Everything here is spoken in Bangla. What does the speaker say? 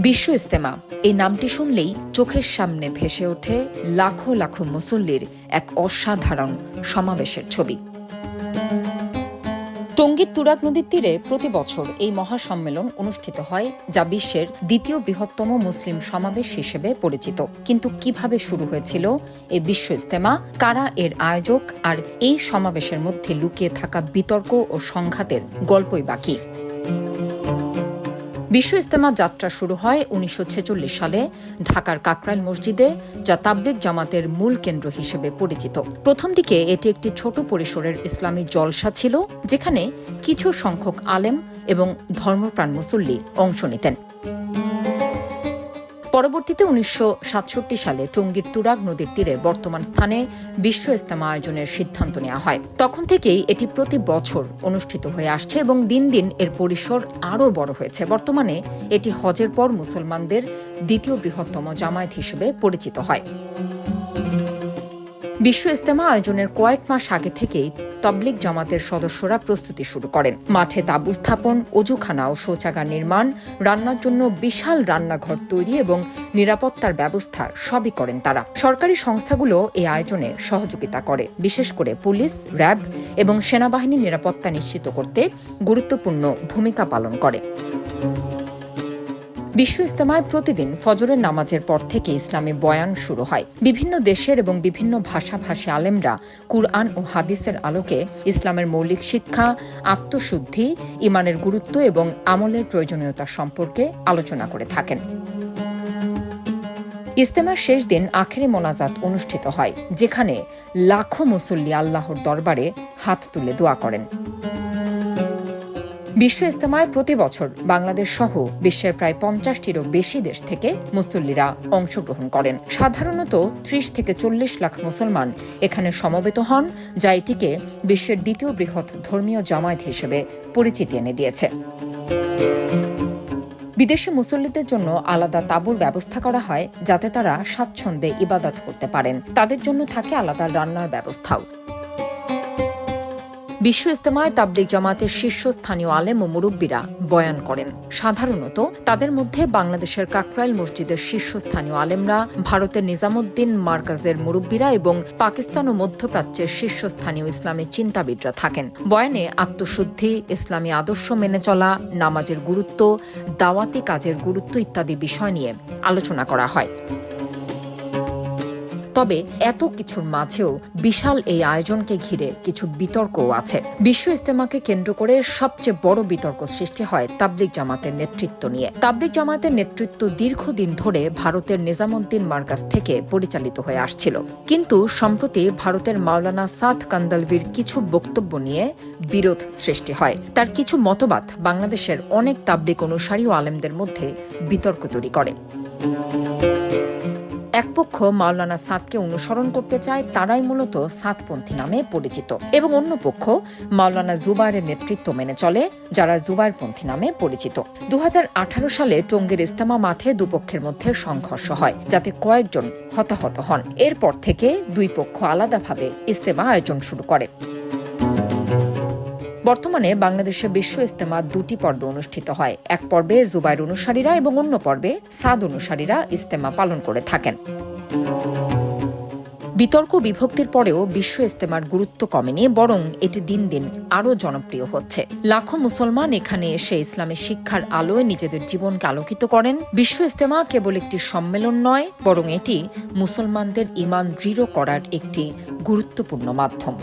বিশ্ব ইজতেমা এই নামটি শুনলেই চোখের সামনে ভেসে ওঠে লাখো লাখো মুসল্লির এক অসাধারণ সমাবেশের ছবি। টঙ্গীর তুরাগ নদীর তীরে প্রতি বছর এই মহাসম্মেলন অনুষ্ঠিত হয়, যা বিশ্বের দ্বিতীয় বৃহত্তম মুসলিম সমাবেশ হিসেবে পরিচিত। কিন্তু কিভাবে শুরু হয়েছিল এই বিশ্ব ইজতেমা, কারা এর আয়োজক, আর এই সমাবেশের মধ্যে লুকিয়ে থাকা বিতর্ক ও সংঘাতের গল্পই বাকি। বিশ্ব ইজতেমা যাত্রা শুরু হয় ১৯৪৬ সালে ঢাকার কাকরাইল মসজিদে, যা তাবলিগ জামাতের মূল কেন্দ্র হিসেবে পরিচিত। প্রথম দিকে এটি একটি ছোট পরিসরের ইসলামী জলসা ছিল, যেখানে কিছু সংখ্যক আলেম এবং ধর্মপ্রাণ মুসল্লি অংশ নিতেন। পরবর্তীতে ১৯৬৭ সালে টঙ্গীর তুরাগ নদীর তীরে বর্তমান স্থানে বিশ্ব ইজতেমা আয়োজনের সিদ্ধান্ত নেওয়া হয়। তখন থেকেই এটি প্রতি বছর অনুষ্ঠিত হয়ে আসছে এবং দিন দিন এর পরিসর আরও বড় হয়েছে। বর্তমানে এটি হজের পর মুসলমানদের দ্বিতীয় বৃহত্তম জামায়াত হিসেবে পরিচিত হয়। বিশ্ব ইজতেমা আয়োজনের কয়েক মাস আগে থেকেই তাবলিগ জামাতের সদস্যরা প্রস্তুতি শুরু করেন। মাঠে তাঁবু স্থাপন, অজুখানা ও শৌচাগার নির্মাণ, রান্নার জন্য বিশাল রান্নাঘর তৈরি এবং নিরাপত্তার ব্যবস্থা সবই করেন তারা। সরকারি সংস্থাগুলো এই আয়োজনে সহযোগিতা করে, বিশেষ করে পুলিশ, র্যাব এবং সেনাবাহিনীর নিরাপত্তা নিশ্চিত করতে গুরুত্বপূর্ণ ভূমিকা পালন করে। বিশ্ব ইজতেমায় প্রতিদিন ফজরের নামাজের পর থেকে ইসলামী বয়ান শুরু হয়। বিভিন্ন দেশের এবং বিভিন্ন ভাষাভাষী আলেমরা কুরআন ও হাদিসের আলোকে ইসলামের মৌলিক শিক্ষা, আত্মশুদ্ধি, ইমানের গুরুত্ব এবং আমলের প্রয়োজনীয়তা সম্পর্কে আলোচনা করে থাকেন। ইজতেমার শেষ দিন আখেরি মোনাজাত অনুষ্ঠিত হয়, যেখানে লাখো মুসল্লি আল্লাহর দরবারে হাত তুলে দোয়া করেন। বিশ্ব ইজতেমায় প্রতি বছর বাংলাদেশ সহ বিশ্বের প্রায় ৫০টিরও বেশি দেশ থেকে মুসল্লিরা অংশগ্রহণ করেন। সাধারণত ৩০ থেকে ৪০ লাখ মুসলমান এখানে সমবেত হন, যা এটিকে বিশ্বের দ্বিতীয় বৃহৎ ধর্মীয় জামায়াত হিসেবে পরিচিতি এনে দিয়েছে। বিদেশি মুসল্লিদের জন্য আলাদা তাঁবুর ব্যবস্থা করা হয়, যাতে তারা স্বাচ্ছন্দ্যে ইবাদত করতে পারেন। তাদের জন্য থাকে আলাদা রান্নার ব্যবস্থাও। বিশ্ব ইজতেমায় তাবলিগ জামাতের শীর্ষস্থানীয় আলেম ও মুরব্বীরা বয়ান করেন। সাধারণত তাদের মধ্যে বাংলাদেশের কাকরাইল মসজিদের শীর্ষস্থানীয় আলেমরা, ভারতের নিজামুদ্দিন মার্কাজের মুরব্বীরা এবং পাকিস্তান ও মধ্যপ্রাচ্যের শীর্ষস্থানীয় ইসলামী চিন্তাবিদরা থাকেন। বয়ানে আত্মশুদ্ধি, ইসলামী আদর্শ মেনে চলা, নামাজের গুরুত্ব, দাওয়াতি কাজের গুরুত্ব ইত্যাদি বিষয় নিয়ে আলোচনা করা হয়। তবে এত কিছুর মাঝেও বিশাল এই আয়োজনকে ঘিরে কিছু বিতর্কও আছে। বিশ্ব ইজতেমাকে কেন্দ্র করে সবচেয়ে বড় বিতর্ক সৃষ্টি হয় তাবলিগ জামাতের নেতৃত্ব নিয়ে। তাবলিগ জামাতের নেতৃত্ব দীর্ঘদিন ধরে ভারতের নিজামুদ্দিন মার্কাজ থেকে পরিচালিত হয়ে আসছিল, কিন্তু সম্প্রতি ভারতের মাওলানা সাদ কান্দালভির কিছু বক্তব্য নিয়ে বিরোধ সৃষ্টি হয়। তার কিছু মতবাদ বাংলাদেশের অনেক তাবলিগ অনুসারী ও আলেমদের মধ্যে বিতর্ক তৈরি করে। এক পক্ষ মাওলানা সাদকে অনুসরণ করতে চায়, তারাই মূলত সাদপন্থী নামে পরিচিত, এবং অন্য পক্ষ মাওলানা জুবায়েরের নেতৃত্ব মেনে চলে, যারা জুবায়েরপন্থী নামে পরিচিত। ২০১৮ সালে টঙ্গীর ইজতেমা মাঠে দুপক্ষের মধ্যে সংঘর্ষ হয়, যাতে কয়েকজন হতাহত হন। এরপর থেকে দুই পক্ষ আলাদাভাবে ইজতেমা আয়োজন শুরু করে। বর্তমানে বাংলাদেশে বিশ্ব ইজতেমা দুটি পর্বে অনুষ্ঠিত হয়। এক পর্বে জুবায়ের অনুসারীরা এবং অন্য পর্বে সাদ অনুসারীরা ইজতেমা পালন করে থাকেন। বিতর্ক বিভক্তির পরেও বিশ্ব ইজতেমার গুরুত্ব কমেনি, বরং এটি দিন দিন আরও জনপ্রিয় হচ্ছে। লাখো মুসলমান এখানে এসে ইসলামী শিক্ষার আলোয় নিজেদের জীবনকে আলোকিত করেন। বিশ্ব ইজতেমা কেবল একটি সম্মেলন নয়, বরং এটি মুসলমানদের ঈমান দৃঢ় করার একটি গুরুত্বপূর্ণ মাধ্যম।